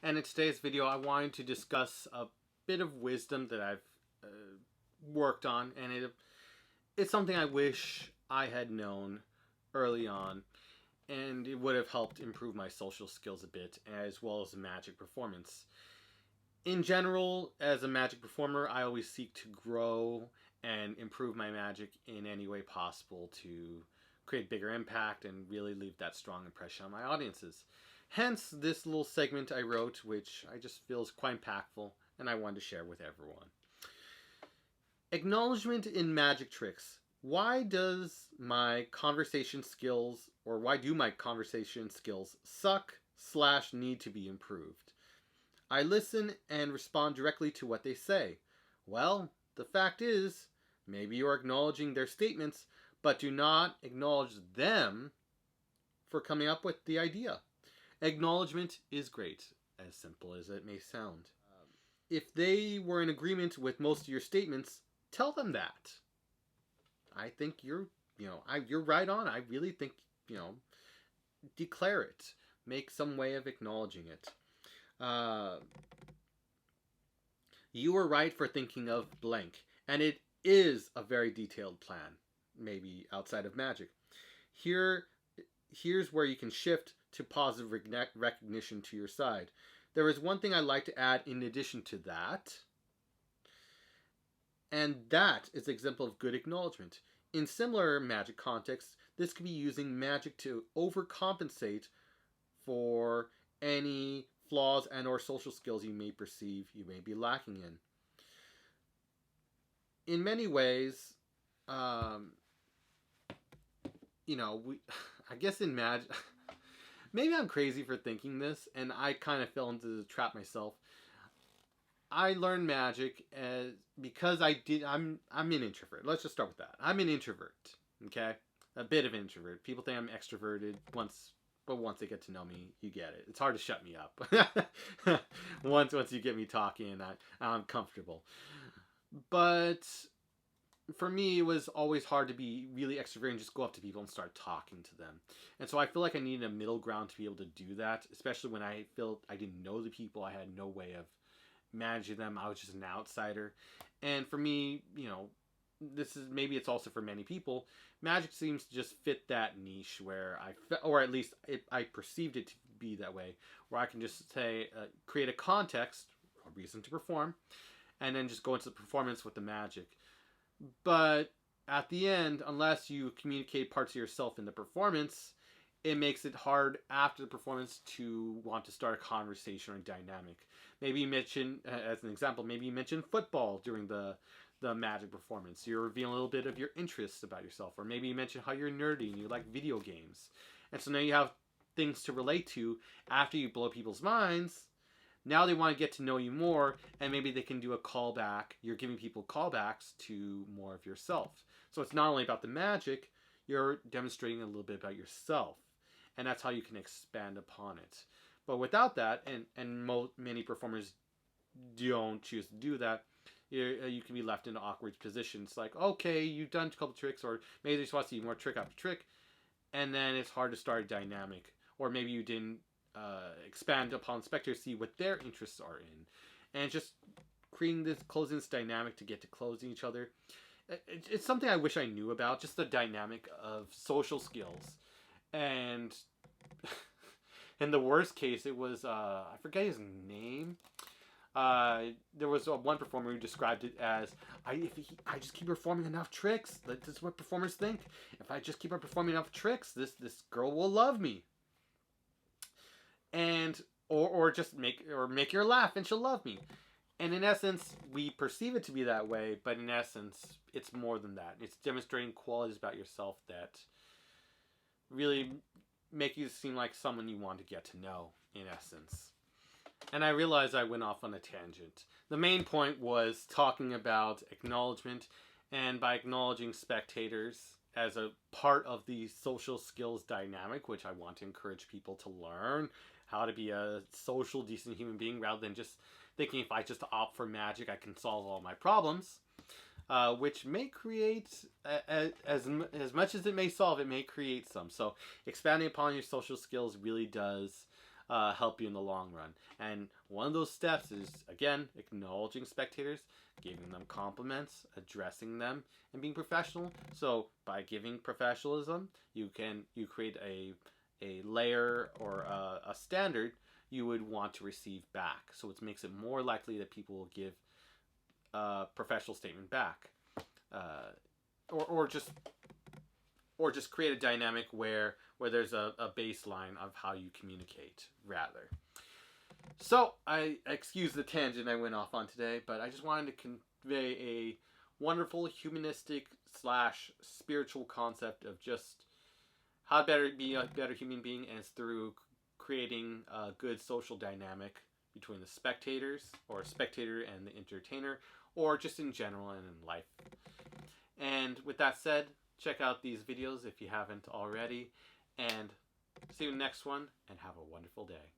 And in today's video, I wanted to discuss a bit of wisdom that I've worked on, and it's something I wish I had known early on, and it would have helped improve my social skills a bit, as well as the magic performance. In general, as a magic performer, I always seek to grow and improve my magic in any way possible to create bigger impact and really leave that strong impression on my audiences. Hence, this little segment I wrote, which I just feel is quite impactful, and I wanted to share with everyone. Acknowledgement in magic tricks. Why does my conversation skills, or why do my conversation skills suck / need to be improved? I listen and respond directly to what they say. Well, the fact is, maybe you're acknowledging their statements, but do not acknowledge them for coming up with the idea. Acknowledgement is great, as simple as it may sound. If they were in agreement with most of your statements, tell them that. I think you're right on. I really think, declare it. Make some way of acknowledging it. You were right for thinking of blank, and it is a very detailed plan, maybe outside of magic. Here's where you can shift to positive recognition to your side. There is one thing I'd like to add in addition to that, and that is an example of good acknowledgement. In similar magic contexts, this could be using magic to overcompensate for any flaws and or social skills you may perceive you may be lacking in. In many ways, I guess in magic, maybe I'm crazy for thinking this, and I kind of fell into the trap myself. I learned magic because I'm an introvert. Let's just start with that. I'm an introvert, okay? A bit of an introvert. People think I'm extroverted but once they get to know me, you get it. It's hard to shut me up. once you get me talking, I'm comfortable. But for me, it was always hard to be really extroverted and just go up to people and start talking to them. And so I feel like I needed a middle ground to be able to do that, especially when I felt I didn't know the people. I had no way of managing them. I was just an outsider. And for me, maybe it's also for many people, magic seems to just fit that niche where or at least I perceived it to be that way, where I can just say, create a context, a reason to perform, and then just go into the performance with the magic. But at the end, unless you communicate parts of yourself in the performance, it makes it hard after the performance to want to start a conversation or a dynamic. Maybe you mention, as an example, maybe you mention football during the magic performance. You're revealing a little bit of your interests about yourself. Or maybe you mention how you're nerdy and you like video games. And so now you have things to relate to after you blow people's minds. Now they want to get to know you more, and maybe they can do a callback. You're giving people callbacks to more of yourself. So it's not only about the magic, you're demonstrating a little bit about yourself. And that's how you can expand upon it. But without that, and many performers don't choose to do that, you can be left in an awkward position. It's like, okay, you've done a couple tricks, or maybe they just want to see more trick after trick, and then it's hard to start a dynamic. Or maybe you didn't expand upon spectators, see what their interests are in. And just closing this dynamic to get to closing each other. It's something I wish I knew about, just the dynamic of social skills. And in the worst case, it was, I forget his name. There was one performer who described it as, I just keep performing enough tricks. This is what performers think. If I just keep on performing enough tricks, this girl will love me. And or just make her laugh and she'll love me. And in essence, we perceive it to be that way, but in essence, it's more than that. It's demonstrating qualities about yourself that really make you seem like someone you want to get to know, in essence. And I realized I went off on a tangent. The main point was talking about acknowledgement, and by acknowledging spectators as a part of the social skills dynamic, which I want to encourage people to learn how to be a social, decent human being, rather than just thinking if I just opt for magic, I can solve all my problems. Which may create, as much as it may solve, it may create some. So expanding upon your social skills really does help you in the long run. And one of those steps is, again, acknowledging spectators, giving them compliments, addressing them, and being professional. So by giving professionalism, you create a layer or a standard you would want to receive back. So it makes it more likely that people will give a professional statement back, or just create a dynamic where there's a baseline of how you communicate, rather. So I excuse the tangent I went off on today, but I just wanted to convey a wonderful humanistic slash spiritual concept of just how to better be a better human being, and it's through creating a good social dynamic between the spectators, or spectator and the entertainer, or just in general and in life. And with that said, check out these videos if you haven't already, and see you in the next one, and have a wonderful day.